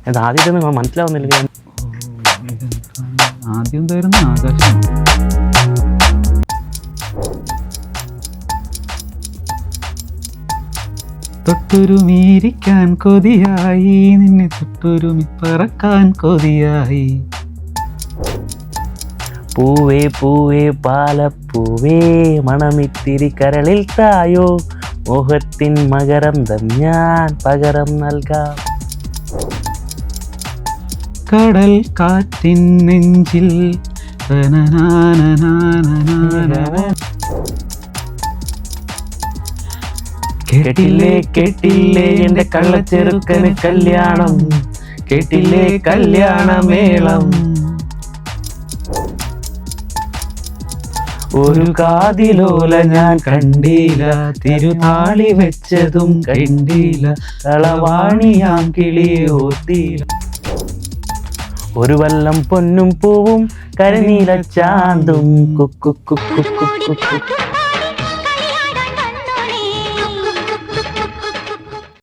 അത് ആദ്യത്തെ മനസ്സിലാവുന്നില്ല. ആദ്യം തരുന്ന ആകാശം. തൊട്ടുരുമീരിക്കാൻ കൊതിയായി, നിന്നെ തൊട്ടുരുമി പറക്കാൻ കൊതിയായി. പൂവേ പൂവേ പാലപ്പൂവേ മണമിത്തിരി കരളിൽ തായോ, മോഹത്തിൻ മകരന്തം ഞാൻ പകരം നൽകാം. കടൽ കാറ്റിൻ നെഞ്ചിൽ കേട്ടില്ലേ കേട്ടില്ലേ എൻ്റെ കള്ളച്ചെറുക്കന് കല്യാണം, കേട്ടില്ലേ കല്യാണമേളം. ഒരു കാതിലോല ഞാൻ കണ്ടില്ല, തിരുനാളി വെച്ചതും കണ്ടില്ല, കളവാണിയാം കിളിയോർത്തില്ല. ഒരു വല്ലം പൊന്നും പൂവും കരിനീല ചാന്തും കുക്കു കുക്കു കുക്കു.